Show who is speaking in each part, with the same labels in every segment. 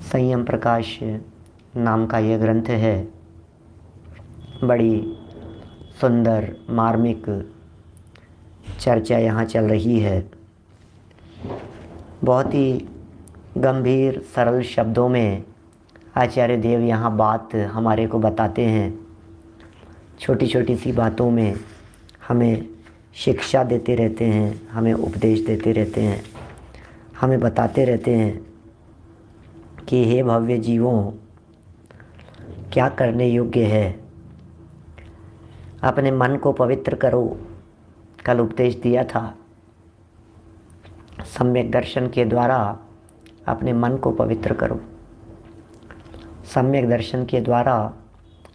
Speaker 1: संयम प्रकाश नाम का यह ग्रंथ है। बड़ी सुंदर मार्मिक चर्चा यहाँ चल रही है। बहुत ही गंभीर सरल शब्दों में आचार्य देव यहाँ बात हमारे को बताते हैं। छोटी छोटी सी बातों में हमें शिक्षा देते रहते हैं, हमें उपदेश देते रहते हैं, हमें बताते रहते हैं कि हे भव्य जीवों, क्या करने योग्य है। अपने मन को पवित्र करो। कल उपदेश दिया था, सम्यक दर्शन के द्वारा अपने मन को पवित्र करो। सम्यक दर्शन के द्वारा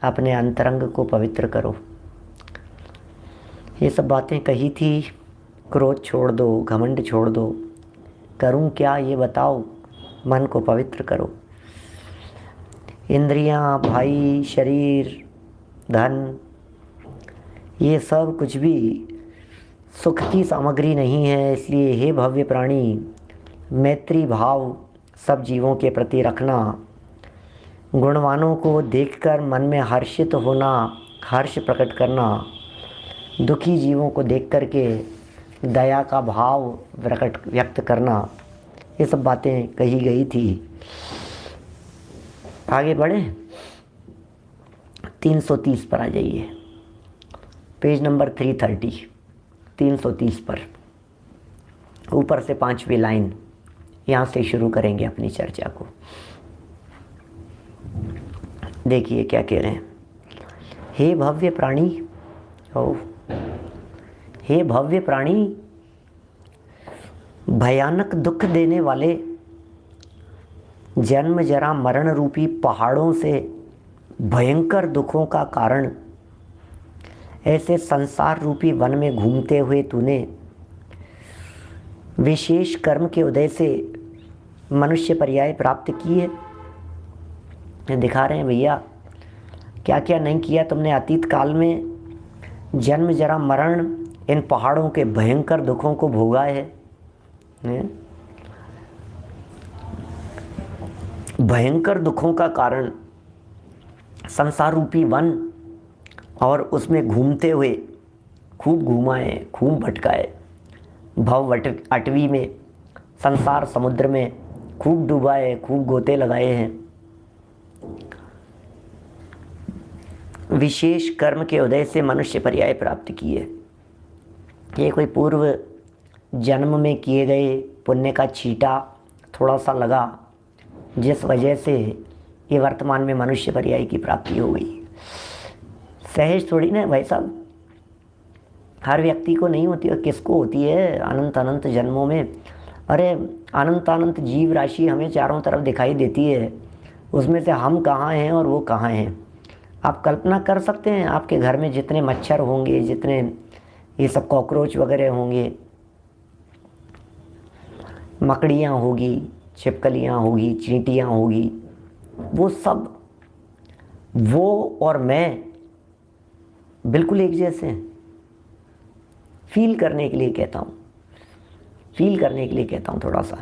Speaker 1: अपने अंतरंग को पवित्र करो। ये सब बातें कही थी। क्रोध छोड़ दो, घमंड छोड़ दो। करूं क्या ये बताओ। मन को पवित्र करो। इंद्रियां, भाई, शरीर, धन, ये सब कुछ भी सुख की सामग्री नहीं है। इसलिए हे भव्य प्राणी, मैत्री भाव सब जीवों के प्रति रखना। गुणवानों को देखकर मन में हर्षित होना, हर्ष प्रकट करना। दुखी जीवों को देख कर के दया का भाव व्यक्त करना। ये सब बातें कही गई थी। आगे बढ़े, 330 पर आ जाइए। पेज नंबर 330, 330 पर ऊपर से 5वीं लाइन, यहाँ से शुरू करेंगे अपनी चर्चा को। देखिए क्या कह रहे हैं। हे भव्य प्राणी, हे भव्य प्राणी, भयानक दुख देने वाले जन्म जरा मरण रूपी पहाड़ों से भयंकर दुखों का कारण ऐसे संसार रूपी वन में घूमते हुए तूने विशेष कर्म के उदय से मनुष्य पर्याय प्राप्त की है। दिखा रहे हैं भैया क्या क्या नहीं किया तुमने अतीत काल में। जन्म जरा मरण इन पहाड़ों के भयंकर दुखों को भोगा है। भयंकर दुखों का कारण संसार रूपी वन, और उसमें घूमते हुए खूब घुमाए, खूब भटकाए। भव अटवी में, संसार समुद्र में खूब डुबाए, खूब गोते लगाए हैं। विशेष कर्म के उदय से मनुष्य पर्याय प्राप्त किए। ये कोई पूर्व जन्म में किए गए पुण्य का छींटा थोड़ा सा लगा, जिस वजह से ये वर्तमान में मनुष्य पर्याय की प्राप्ति हो गई। सहज थोड़ी ना भाई साहब, हर व्यक्ति को नहीं होती है। किसको होती है अनंत अनंत जन्मों में। अरे अनंत अनंत जीव राशि हमें चारों तरफ दिखाई देती है, उसमें से हम कहाँ हैं और वो कहाँ हैं। आप कल्पना कर सकते हैं आपके घर में जितने मच्छर होंगे, जितने ये सब कॉकरोच वगैरह होंगे, मकड़ियाँ होगी, छिपकलियाँ होगी, चींटियाँ होगी, वो सब वो और मैं बिल्कुल एक जैसे हैं। फील करने के लिए कहता हूँ, फील करने के लिए कहता हूँ। थोड़ा सा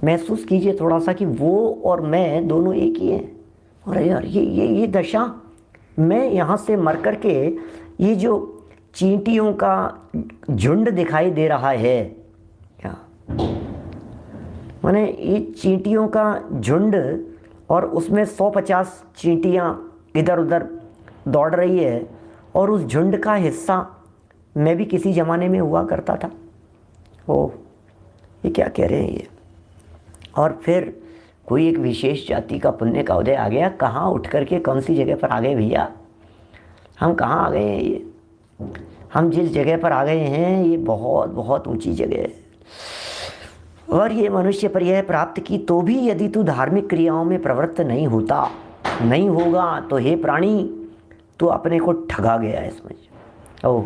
Speaker 1: महसूस कीजिए थोड़ा सा कि वो और मैं दोनों एक ही हैं। अरे यार ये दशा, मैं यहाँ से मर कर के ये जो चींटियों का झुंड दिखाई दे रहा है, क्या माने ये चींटियों का झुंड, और उसमें 150 चींटियाँ इधर उधर दौड़ रही है, और उस झुंड का हिस्सा मैं भी किसी ज़माने में हुआ करता था। ओह, ये क्या कह रहे हैं ये। और फिर कोई एक विशेष जाति का पुण्य का उदय आ गया। कहाँ उठ करके कौन सी जगह पर आ गए भैया, हम कहाँ आ गए हैं। ये हम जिस जगह पर आ गए हैं ये बहुत बहुत ऊंची जगह है। और ये मनुष्य पर्याय प्राप्त की तो भी यदि तू धार्मिक क्रियाओं में प्रवृत्त नहीं होगा तो हे प्राणी, तू अपने को ठगा गया है, समझ। ओह,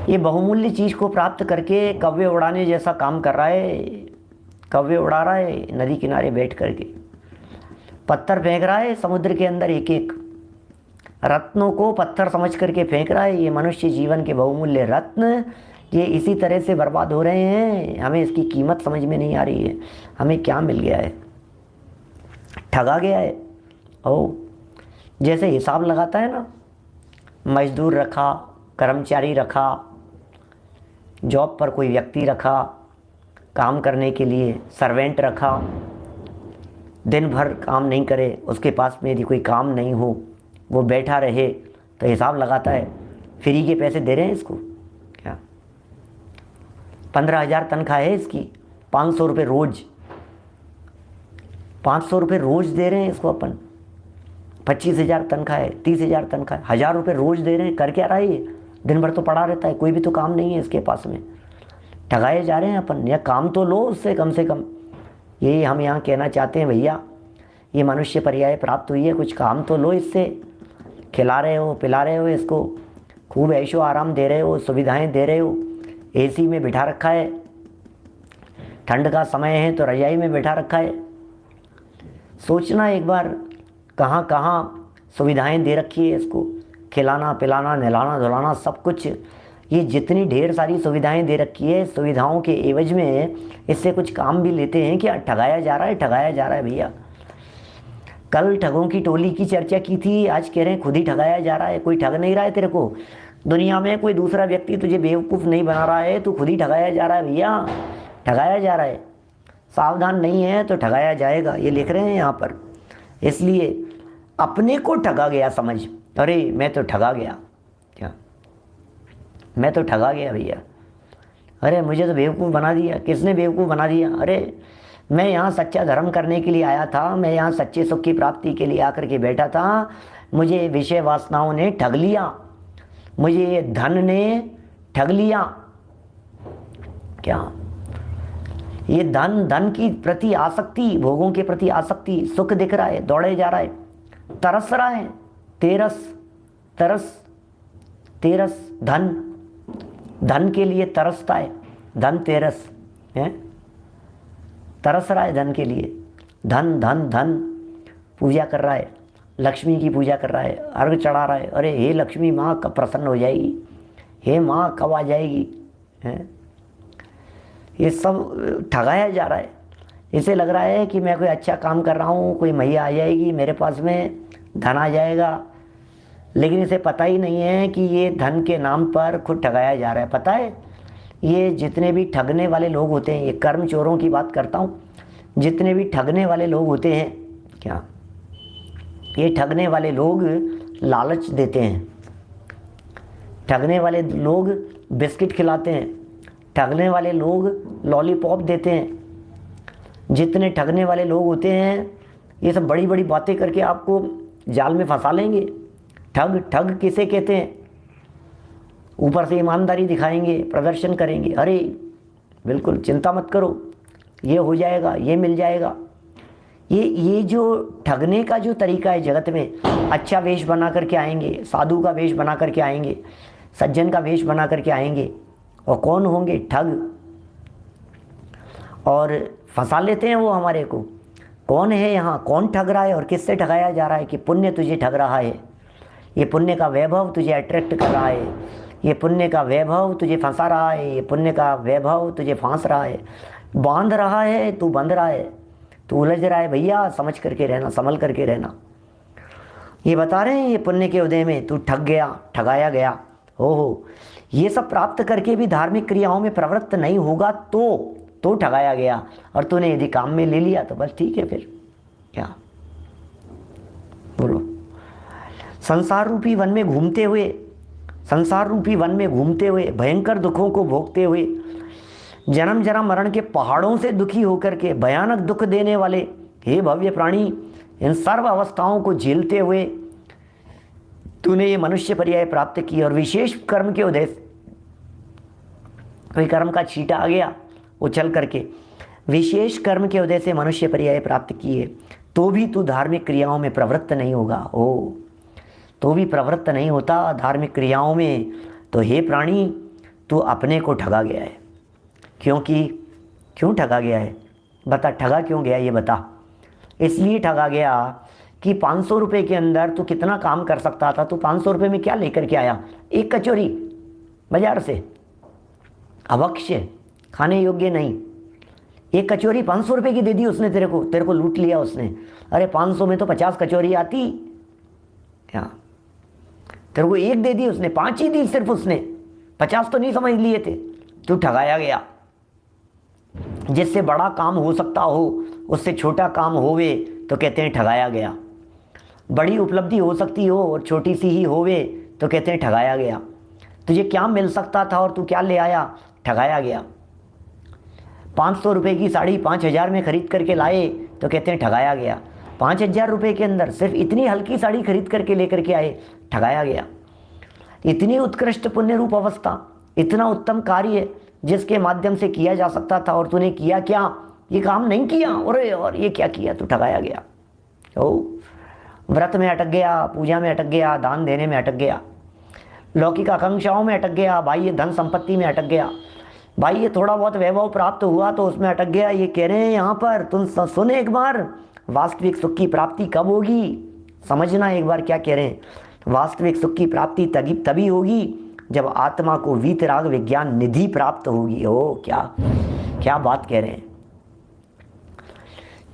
Speaker 1: ये बहुमूल्य चीज़ को प्राप्त करके कव्वे उड़ाने जैसा काम कर रहा है। कव्वे उड़ा रहा है नदी किनारे बैठ करके, पत्थर फेंक रहा है समुद्र के अंदर, एक एक रत्नों को पत्थर समझ करके फेंक रहा है। ये मनुष्य जीवन के बहुमूल्य रत्न ये इसी तरह से बर्बाद हो रहे हैं, हमें इसकी कीमत समझ में नहीं आ रही है, हमें क्या मिल गया है, ठगा गया है। ओ जैसे हिसाब लगाता है ना, मजदूर रखा, कर्मचारी रखा, जॉब पर कोई व्यक्ति रखा काम करने के लिए, सर्वेंट रखा, दिन भर काम नहीं करे, उसके पास में यदि कोई काम नहीं हो, वो बैठा रहे, तो हिसाब लगाता है फ्री के पैसे दे रहे हैं इसको क्या, 15,000 तनख्वाह है इसकी, 500 रुपये रोज़, 500 रुपये रोज़ दे रहे हैं इसको अपन, 25,000 तनख्वाह है, 30,000 तनख्वाह है, 1,000 रुपये रोज़ दे रहे हैं। कर क्या रहा है ये, दिन भर तो पड़ा रहता है, कोई भी तो काम नहीं है इसके पास में, ठगाए जा रहे हैं अपन। या काम तो लो उससे कम से कम, यही हम यहाँ कहना चाहते हैं भैया, ये मनुष्य पर्याय प्राप्त हुई है, कुछ काम तो लो इससे, खिला रहे हो पिला रहे हो इसको, खूब ऐशो आराम दे रहे हो, सुविधाएं दे रहे हो, एसी में बिठा रखा है, ठंड का समय है तो रजाई में बिठा रखा है। सोचना एक बार कहाँ कहाँ सुविधाएं दे रखी है इसको, खिलाना पिलाना नहलाना धुलाना सब कुछ, ये जितनी ढेर सारी सुविधाएं दे रखी है, सुविधाओं के एवज में इससे कुछ काम भी लेते हैं क्या, ठगाया जा रहा है, ठगाया जा रहा है भैया। कल ठगों की टोली की चर्चा की थी, आज कह रहे हैं खुद ही ठगाया जा रहा है। कोई ठग नहीं रहा है तेरे को, दुनिया में कोई दूसरा व्यक्ति तुझे बेवकूफ़ नहीं बना रहा है, तू खुद ही ठगाया जा रहा है भैया, ठगाया जा रहा है। सावधान नहीं है तो ठगाया जाएगा, ये लिख रहे हैं यहाँ पर। इसलिए अपने को ठगा गया समझ, अरे मैं तो ठगा गया, क्या मैं तो ठगा गया भैया, अरे मुझे तो बेवकूफ़ बना दिया। किसने बेवकूफ़ बना दिया, अरे मैं यहाँ सच्चा धर्म करने के लिए आया था, मैं यहाँ सच्चे सुख की प्राप्ति के लिए आकर के बैठा था, मुझे विषय वासनाओं ने ठग लिया, मुझे ये धन ने ठग लिया। क्या ये धन की प्रति आसक्ति, भोगों के प्रति आसक्ति, सुख दिख रहा है, दौड़े जा रहा है, तरस रहा है, तेरस धन के लिए तरसता है, धन तेरस है, तरस रहा है धन के लिए, धन पूजा कर रहा है, लक्ष्मी की पूजा कर रहा है, अर्घ चढ़ा रहा है, अरे हे लक्ष्मी माँ कब प्रसन्न हो जाएगी, हे माँ कब आ जाएगी, हैं ये सब ठगाया जा रहा है। इसे लग रहा है कि मैं कोई अच्छा काम कर रहा हूँ, कोई मैया आ जाएगी, मेरे पास में धन आ जाएगा, लेकिन इसे पता ही नहीं है कि ये धन के नाम पर खुद ठगाया जा रहा है। पता है ये जितने भी ठगने वाले लोग होते हैं, ये कर्म चोरों की बात करता हूँ, जितने भी ठगने वाले लोग होते हैं क्या, ये ठगने वाले लोग लालच देते हैं, ठगने वाले लोग बिस्किट खिलाते हैं, ठगने वाले लोग लॉलीपॉप देते हैं। जितने ठगने वाले लोग होते हैं ये सब बड़ी बड़ी बातें करके आपको जाल में फंसा लेंगे। ठग किसे कहते हैं, ऊपर से ईमानदारी दिखाएंगे, प्रदर्शन करेंगे, अरे बिल्कुल चिंता मत करो, ये हो जाएगा, ये मिल जाएगा। ये जो ठगने का जो तरीका है जगत में, अच्छा वेश बना करके आएंगे, साधु का वेश बना करके आएंगे, सज्जन का वेश बना करके आएंगे, और कौन होंगे, ठग, और फंसा लेते हैं वो हमारे को। कौन है यहाँ, कौन ठग रहा है और किससे ठगाया जा रहा है कि पुण्य तुझे ठग रहा है, ये पुण्य का वैभव तुझे अट्रैक्ट कर रहा है, ये पुण्य का वैभव तुझे फंसा रहा है, ये पुण्य का वैभव तुझे फांस रहा है, बांध रहा है, तू बंध रहा है, तू उलझ रहा है। भैया समझ करके रहना, संभल करके रहना। ये बता रहे हैं ये पुण्य के उदय में तू ठग गया, ठगाया गया। हो ये सब प्राप्त करके भी धार्मिक क्रियाओं में प्रवृत्त नहीं होगा तो ठगाया गया, और तूने यदि काम में ले लिया तो बस ठीक है। फिर क्या बोलो, संसार रूपी वन में घूमते हुए भयंकर दुखों को भोगते हुए, जन्म जन्म मरण के पहाड़ों से दुखी होकर के भयानक दुख देने वाले हे भव्य प्राणी, इन सर्व अवस्थाओं को झेलते हुए तूने ये मनुष्य पर्याय प्राप्त की। और विशेष कर्म के उदय, कोई कर्म का छींटा आ गया उछल करके, विशेष कर्म के उदय से मनुष्य पर्याय प्राप्त किए, तो भी तू धार्मिक क्रियाओं में प्रवृत्त नहीं होगा। तो भी प्रवृत्त नहीं होता धार्मिक क्रियाओं में, तो हे प्राणी तू अपने को ठगा गया है। क्योंकि क्यों ठगा गया है, बता, ठगा क्यों गया ये बता। इसलिए ठगा गया कि 500 रुपये के अंदर तू कितना काम कर सकता था, तू 500 रुपये में क्या लेकर के आया, एक कचौरी बाजार से, अभक्ष्य, खाने योग्य नहीं। एक कचौरी 500 रुपये की दे दी उसने तेरे को लूट लिया उसने। अरे 500 में तो 50 कचौरी आती क्या? तेरे को एक दे दी उसने, 5 ही दी सिर्फ उसने, 50 तो नहीं समझ लिए थे। तू ठगाया गया। जिससे बड़ा काम हो सकता हो उससे छोटा काम होवे तो कहते हैं ठगाया गया। बड़ी उपलब्धि हो सकती हो और छोटी सी ही होवे तो कहते हैं ठगाया गया। तुझे क्या मिल सकता था और तू क्या ले आया? ठगाया गया। 500 रुपये की साड़ी 5000 में खरीद करके लाए तो कहते हैं ठगाया गया। 5000 रुपये के अंदर सिर्फ इतनी हल्की साड़ी खरीद करके लेकर के आए, ठगाया गया। इतनी उत्कृष्ट पुण्य रूप अवस्था, इतना उत्तम कार्य जिसके माध्यम से किया जा सकता था और तूने किया क्या? ये काम नहीं किया। और ये क्या किया? तू ठगाया गया। ओ, व्रत में अटक गया, पूजा में अटक गया, दान देने में अटक गया, लौकिक आकांक्षाओं में अटक गया, भाई ये धन संपत्ति में अटक गया, भाई ये थोड़ा बहुत वैभव प्राप्त हुआ तो उसमें अटक गया। ये कह रहे हैं यहाँ पर, तुम सुने एक बार, वास्तविक सुख की प्राप्ति कब होगी? समझना एक बार क्या कह रहे हैं। वास्तविक सुख की प्राप्ति तभी होगी जब आत्मा को वीतराग विज्ञान निधि प्राप्त होगी। ओ क्या बात कह रहे हैं।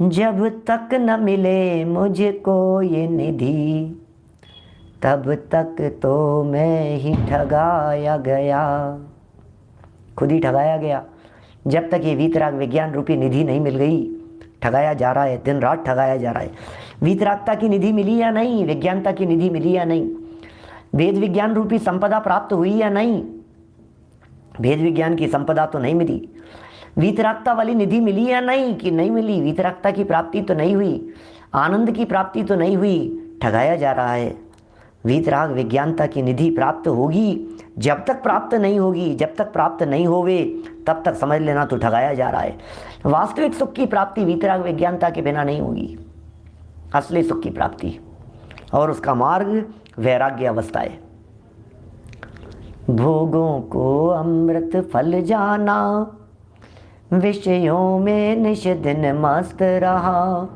Speaker 1: जब तक न मिले मुझको ये निधि तब तक तो मैं ही ठगाया गया, खुद ही ठगाया गया। जब तक ये वीतराग विज्ञान रूपी निधि नहीं मिल गई, ठगाया जा रहा है, दिन रात ठगाया जा रहा है। वीतरागता की निधि मिली या नहीं? विज्ञानता की निधि मिली या नहीं? वेद विज्ञान रूपी संपदा प्राप्त हुई या नहीं? वेद विज्ञान की संपदा तो नहीं मिली। वीतरागता वाली निधि मिली या नहीं? कि नहीं मिली। वीतरागता की प्राप्ति तो नहीं हुई, आनंद की प्राप्ति तो नहीं हुई, ठगाया जा रहा है। वीतराग विज्ञानता की निधि प्राप्त होगी। जब तक प्राप्त नहीं होगी, जब तक प्राप्त नहीं होवे तब तक समझ लेना तो ठगाया जा रहा है। वास्तविक सुख की प्राप्ति वीतराग विज्ञानता के बिना नहीं होगी, असली सुख की प्राप्ति, और उसका मार्ग वैराग्य अवस्था है। भोगों को अमृत फल जाना, विषयों में निश दिन मस्त रहा,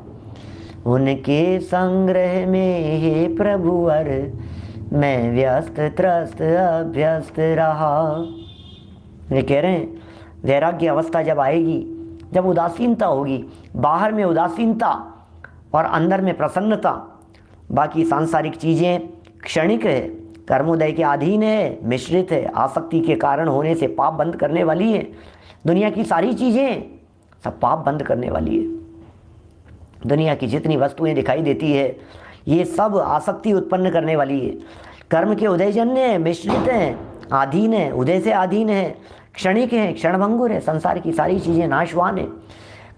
Speaker 1: उनके संग्रह में हे प्रभुवर मैं व्यस्त त्रस्त अभ्यस्त रहा। ये कह रहे हैं वैराग्य अवस्था जब आएगी, जब उदासीनता होगी, बाहर में उदासीनता और अंदर में प्रसन्नता, बाकी सांसारिक चीज़ें क्षणिक है, कर्मोदय के अधीन है, मिश्रित है, आसक्ति के कारण होने से पाप बंद करने वाली है। दुनिया की सारी चीज़ें सब पाप बंद करने वाली है। दुनिया की जितनी वस्तुएं दिखाई देती है ये सब आसक्ति उत्पन्न करने वाली है। कर्म के उदयजन्य मिश्रित हैं, आधीन है, उदय से आधीन है, क्षणिक है, क्षणभंगुर है। संसार की सारी चीज़ें नाशवान है,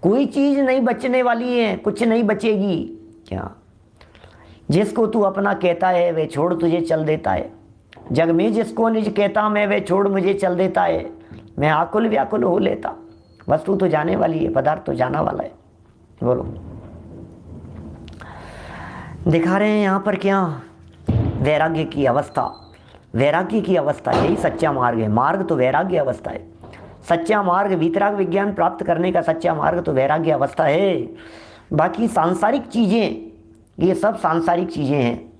Speaker 1: कोई चीज़ नहीं बचने वाली है, कुछ नहीं बचेगी। क्या? जिसको तू अपना कहता है वे छोड़ तुझे चल देता है, जग में जिसको निज कहता मैं वे छोड़ मुझे चल देता है। मैं आकुल व्याकुल हो लेता। वस्तु तो जाने वाली है, पदार्थ तो जाना वाला है। बोलो, दिखा रहे हैं यहाँ पर क्या? वैराग्य की अवस्था। वैराग्य की अवस्था यही सच्चा मार्ग है। मार्ग तो वैराग्य अवस्था है। सच्चा मार्ग वीतराग विज्ञान प्राप्त करने का सच्चा मार्ग तो वैराग्य अवस्था है। बाकी सांसारिक चीज़ें, ये सब सांसारिक चीज़ें हैं,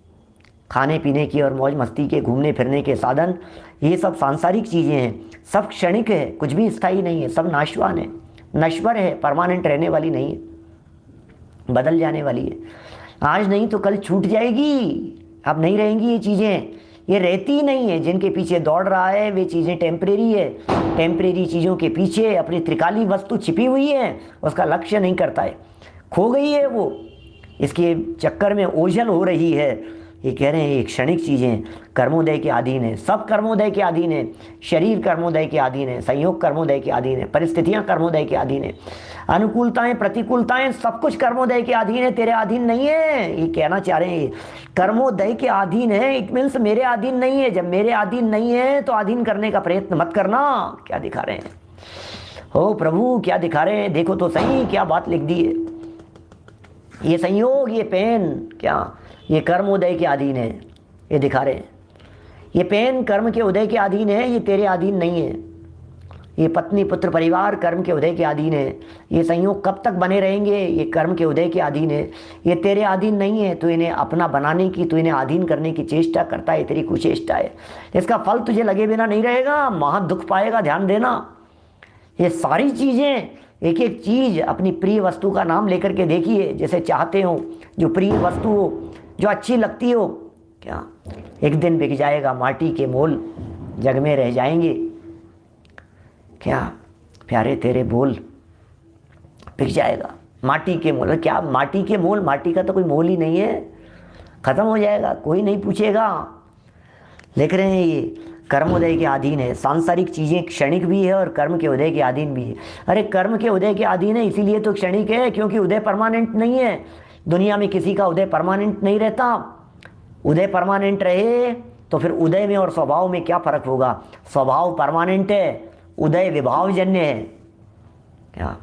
Speaker 1: खाने पीने की और मौज मस्ती के, घूमने फिरने के साधन, ये सब सांसारिक चीज़ें हैं। सब क्षणिक है, कुछ भी स्थायी नहीं है, सब नाशवान है, नश्वर है, परमानेंट रहने वाली नहीं है, बदल जाने वाली है। आज नहीं तो कल छूट जाएगी, अब नहीं रहेंगी ये चीज़ें, ये रहती ही नहीं है। जिनके पीछे दौड़ रहा है वे चीज़ें टेम्परेरी है। टेम्परेरी चीज़ों के पीछे अपनी त्रिकाली वस्तु छिपी हुई है, उसका लक्ष्य नहीं करता है, खो गई है वो, इसके चक्कर में ओझल हो रही है। ये कह रहे हैं ये क्षणिक चीज़ें कर्मोदय के अधीन है, सब कर्मोदय के अधीन है। शरीर कर्मोदय के अधीन है, संयोग कर्मोदय के अधीन है, परिस्थितियाँ कर्मोदय के अधीन है, अनुकूलताएं प्रतिकूलताएं सब कुछ कर्मोदय के अधीन है, तेरे अधीन नहीं है। ये कहना चाह रहे हैं कर्मोदय के अधीन है, इट मीन्स मेरे अधीन नहीं है। जब मेरे अधीन नहीं है तो अधीन करने का प्रयत्न मत करना। क्या दिखा रहे हैं? हो प्रभु, क्या दिखा रहे हैं? देखो तो सही क्या बात लिख दी है। ये संयोग, ये पेन, क्या ये कर्म उदय के अधीन है? ये दिखा रहे हैं ये पेन कर्म के उदय के अधीन है, ये तेरे अधीन नहीं है। ये पत्नी पुत्र परिवार कर्म के उदय के अधीन है। ये संयोग कब तक बने रहेंगे, ये कर्म के उदय के अधीन है। ये तेरे अधीन नहीं है, तो इन्हें अपना बनाने की, तो इन्हें अधीन करने की चेष्टा करता है, तेरी कुचेष्टा है। इसका फल तुझे लगे बिना नहीं रहेगा, महा दुख पाएगा, ध्यान देना। ये सारी चीज़ें, एक एक चीज़ अपनी प्रिय वस्तु का नाम लेकर के देखिए, जैसे चाहते हो, जो प्रिय वस्तु हो, जो अच्छी लगती हो, क्या एक दिन बिक जाएगा, माटी के मोल जग में रह जाएंगे। क्या प्यारे तेरे बोल बिक जाएगा, माटी के मोल। क्या माटी के मोल, माटी का तो कोई मोल ही नहीं है, खत्म हो जाएगा, कोई नहीं पूछेगा। लिख रहे हैं ये कर्मोदय के अधीन है। सांसारिक चीज़ें क्षणिक भी है और कर्म के उदय के अधीन भी है। अरे कर्म के उदय के अधीन है इसीलिए तो क्षणिक है, क्योंकि उदय परमानेंट नहीं है। दुनिया में किसी का उदय परमानेंट नहीं रहता। उदय परमानेंट रहे तो फिर उदय में और स्वभाव में क्या फर्क होगा। स्वभाव परमानेंट है, उदय विभावजन्य है। क्या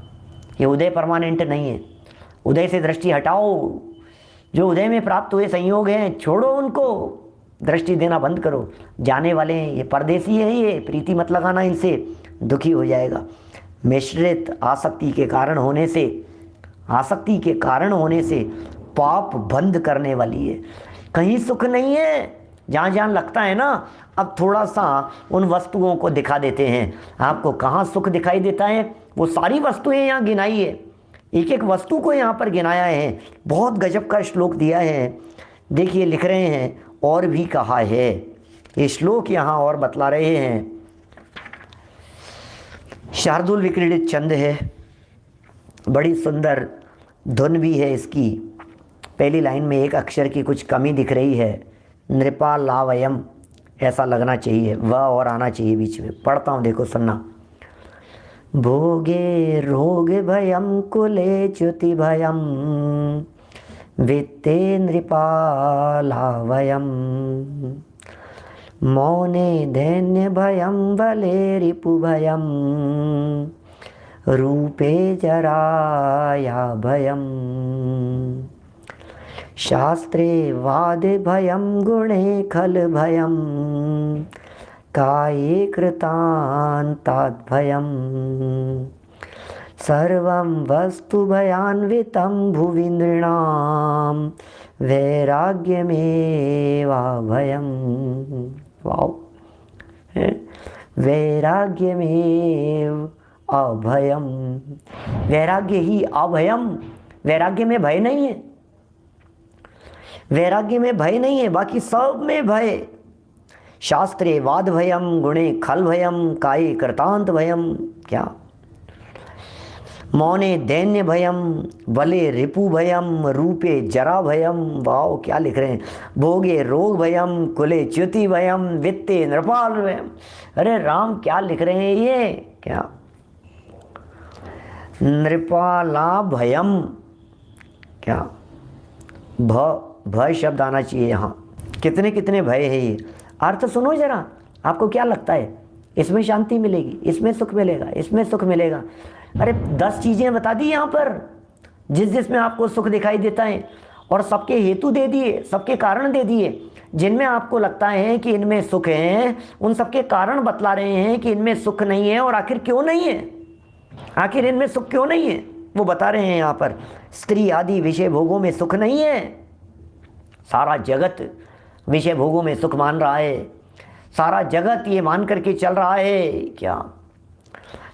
Speaker 1: ये उदय परमानेंट नहीं है। उदय से दृष्टि हटाओ, जो उदय में प्राप्त हुए संयोग हैं छोड़ो, उनको दृष्टि देना बंद करो। जाने वाले हैं, ये परदेसी है, ये प्रीति मत लगाना इनसे, दुखी हो जाएगा। मिश्रित आसक्ति के कारण होने से, आसक्ति के कारण होने से पाप बंद करने वाली है। कहीं सुख नहीं है, जहाँ जहाँ लगता है ना, अब थोड़ा सा उन वस्तुओं को दिखा देते हैं आपको। कहाँ सुख दिखाई देता है, वो सारी वस्तुएं यहाँ गिनाई है, एक एक वस्तु को यहाँ पर गिनाया है। बहुत गजब का श्लोक दिया है, देखिए लिख रहे हैं, और भी कहा है। ये श्लोक यहाँ और बतला रहे हैं। शार्दुल विक्रीडित छंद है, बड़ी सुंदर धुन भी है इसकी। पहली लाइन में एक अक्षर की कुछ कमी दिख रही है, नृपा लावयम ऐसा लगना चाहिए, वह और आना चाहिए बीच में। पढ़ता हूँ, देखो सुनना। भोगे रोग भयम कुले च्युति भयम वित्ते नृपालावयम मौने दैन्य भयम बले रिपु भयम रूपे जराया भयम शास्त्रे वाद भयम गुणे खल भयम काये कृतान्ताद् भयम सर्वं वस्तु भयान्वितं भुवि नृणां वैराग्यमेवा भयम। वाओ, वैराग्यमेव अभयम। वैराग्य ही अभयम, वैराग्य में भय नहीं है, वैराग्य में भय नहीं है, बाकी सब में भय। शास्त्रे वाद भयम गुणे खल भयम काये कृतांत भयम। क्या मौने दैन्य भयम बले रिपु भयम रूपे जरा भयम। वाओ, क्या लिख रहे हैं। भोगे रोग भयम कुले च्युति भयम वित्ते नृपाल भयम। अरे राम, क्या लिख रहे हैं ये। क्या नृपाला भयम, क्या भय शब्द आना चाहिए यहाँ। कितने कितने भय है ये, अर्थ सुनो जरा। आपको क्या लगता है, इसमें शांति मिलेगी, इसमें सुख मिलेगा, इसमें सुख मिलेगा। अरे 10 चीज़ें बता दी यहाँ पर, जिसमें आपको सुख दिखाई देता है, और सबके हेतु दे दिए, सबके कारण दे दिए। जिनमें आपको लगता है कि इनमें सुख है, उन सबके कारण बतला रहे हैं कि इनमें सुख नहीं है, और आखिर क्यों नहीं है, आखिर इनमें सुख क्यों नहीं है, वो बता रहे हैं यहाँ पर। स्त्री आदि विषय भोगों में सुख नहीं है। सारा जगत विषय भोगों में सुख मान रहा है, सारा जगत ये मान करके चल रहा है। क्या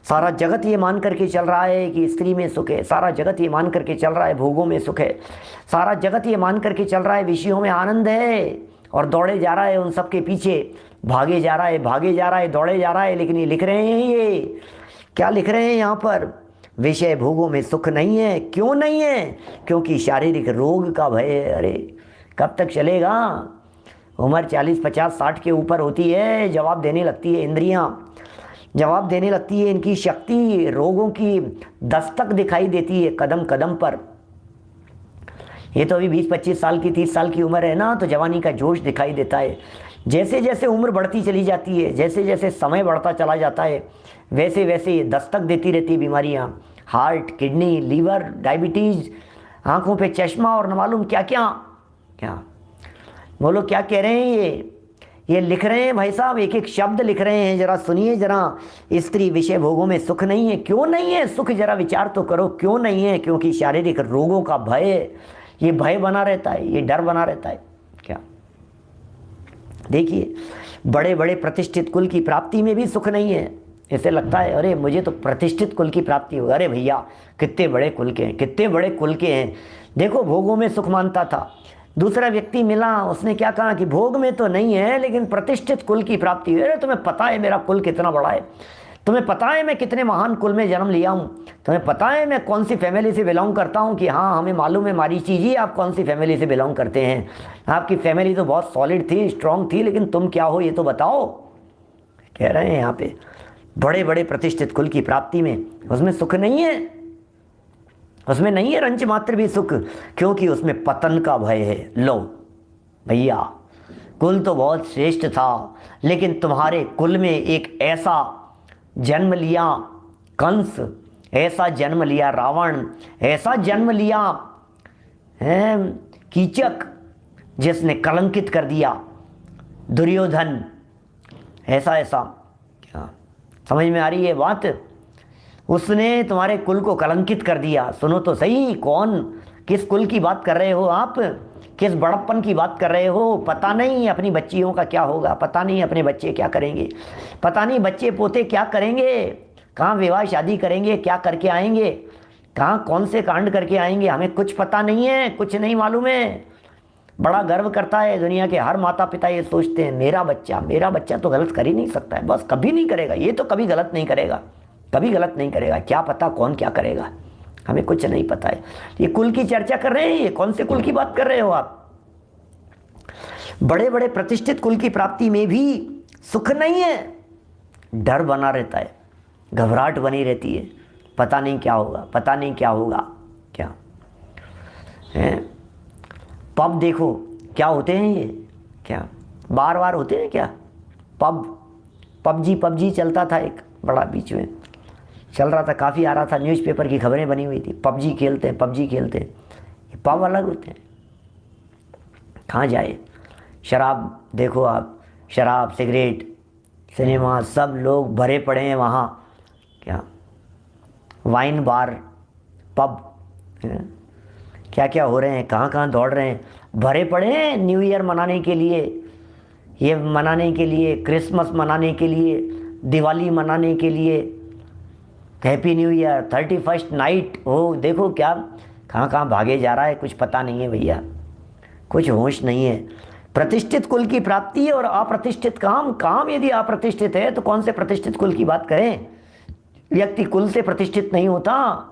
Speaker 1: सारा जगत ये मान करके चल रहा है कि स्त्री में सुख है, सारा जगत ये मान करके चल रहा है भोगों में सुख है, सारा जगत ये मान करके चल रहा है विषयों में आनंद है, और दौड़े जा रहा है उन सब के पीछे, भागे जा रहा है, भागे जा रहा है, दौड़े जा रहा है। लेकिन ये लिख रहे हैं, ये क्या लिख रहे हैं यहाँ पर, विषय भोगों में सुख नहीं है। क्यों नहीं है, क्योंकि शारीरिक रोग का भय है। अरे कब तक चलेगा, उम्र 40 50 60 के ऊपर होती है, जवाब देने लगती है इंद्रियां, जवाब देने लगती है इनकी शक्ति, रोगों की दस्तक दिखाई देती है कदम कदम पर। ये तो अभी 20-25 साल की 30 साल की उम्र है ना, तो जवानी का जोश दिखाई देता है। जैसे जैसे उम्र बढ़ती चली जाती है, जैसे जैसे समय बढ़ता चला जाता है, वैसे वैसे ये दस्तक देती रहती है बीमारियाँ, हार्ट, किडनी, लीवर, डायबिटीज़, आँखों पे चश्मा और न मालूम क्या क्या। क्या बोलो, क्या कह रहे हैं ये लिख रहे हैं भाई साहब, एक एक शब्द लिख रहे हैं, जरा सुनिए जरा। स्त्री विषय भोगों में सुख नहीं है। क्यों नहीं है सुख, जरा विचार तो करो, क्यों नहीं है? क्योंकि शारीरिक रोगों का भय, ये भय बना रहता है, ये डर बना रहता है। क्या देखिए, बड़े बड़े प्रतिष्ठित कुल की प्राप्ति में भी सुख नहीं है। ऐसे लगता है अरे मुझे तो प्रतिष्ठित कुल की प्राप्ति होगी। अरे भैया कितने बड़े कुल के हैं, कितने बड़े कुल के हैं। देखो भोगों में सुख मानता था, दूसरा व्यक्ति मिला, उसने क्या कहा कि भोग में तो नहीं है लेकिन प्रतिष्ठित कुल की प्राप्ति है। अरे तुम्हें पता है मेरा कुल कितना बड़ा है, तुम्हें पता है मैं कितने महान कुल में जन्म लिया हूँ, तुम्हें पता है मैं कौन सी फैमिली से बिलोंग करता हूँ। कि हाँ हमें मालूम है मारीची जी आप कौन सी फैमिली से बिलोंग करते हैं, आपकी फैमिली तो बहुत सॉलिड थी, स्ट्रांग थी, लेकिन तुम क्या हो ये तो बताओ। कह रहे हैं यहाँ पे बड़े बड़े प्रतिष्ठित कुल की प्राप्ति में उसमें सुख नहीं है, उसमें नहीं है रंच मात्र भी सुख, क्योंकि उसमें पतन का भय है। लो भैया कुल तो बहुत श्रेष्ठ था, लेकिन तुम्हारे कुल में एक ऐसा जन्म लिया कंस, ऐसा जन्म लिया रावण, ऐसा जन्म लिया है कीचक, जिसने कलंकित कर दिया दुर्योधन। ऐसा ऐसा क्या समझ में आ रही है बात? उसने तुम्हारे कुल को कलंकित कर दिया। सुनो तो सही, कौन, किस कुल की बात कर रहे हो आप, किस बड़प्पन की बात कर रहे हो? पता नहीं अपनी बच्चियों का क्या होगा, पता नहीं अपने बच्चे क्या करेंगे, पता नहीं बच्चे पोते क्या करेंगे, कहाँ विवाह शादी करेंगे, क्या करके आएंगे, कहाँ कौन से कांड करके आएंगे, हमें कुछ पता नहीं है, कुछ नहीं मालूम है। बड़ा गर्व करता है दुनिया के हर माता पिता, ये सोचते हैं मेरा बच्चा तो गलत कर ही नहीं सकता है, बस कभी नहीं करेगा, ये तो कभी गलत नहीं करेगा, कभी गलत नहीं करेगा। क्या पता कौन क्या करेगा, हमें कुछ नहीं पता है। ये कुल की चर्चा कर रहे हैं, ये कौन से कुल की बात कर रहे हो आप? बड़े बड़े प्रतिष्ठित कुल की प्राप्ति में भी सुख नहीं है, डर बना रहता है, घबराहट बनी रहती है, पता नहीं क्या होगा, पता नहीं क्या होगा। क्या है पब देखो क्या होते हैं ये, क्या बार बार होते हैं क्या? पबजी चलता था एक बड़ा, बीच में चल रहा था, काफ़ी आ रहा था, न्यूज़पेपर की खबरें बनी हुई थी, पबजी खेलते हैं। ये पब अलग होते हैं, कहाँ जाए? शराब देखो आप, शराब सिगरेट सिनेमा सब लोग भरे पड़े हैं वहाँ। क्या वाइन बार पब क्या क्या हो रहे हैं, कहाँ कहाँ दौड़ रहे हैं, भरे पड़े हैं न्यू ईयर मनाने के लिए, ये मनाने के लिए, क्रिसमस मनाने के लिए, दिवाली मनाने के लिए, happy new year, 31st night हो। देखो क्या कहाँ कहाँ भागे जा रहा है, कुछ पता नहीं है भैया, कुछ होश नहीं है। प्रतिष्ठित कुल की प्राप्ति और अप्रतिष्ठित काम यदि अप्रतिष्ठित है तो कौन से प्रतिष्ठित कुल की बात करें? व्यक्ति कुल से प्रतिष्ठित नहीं होता,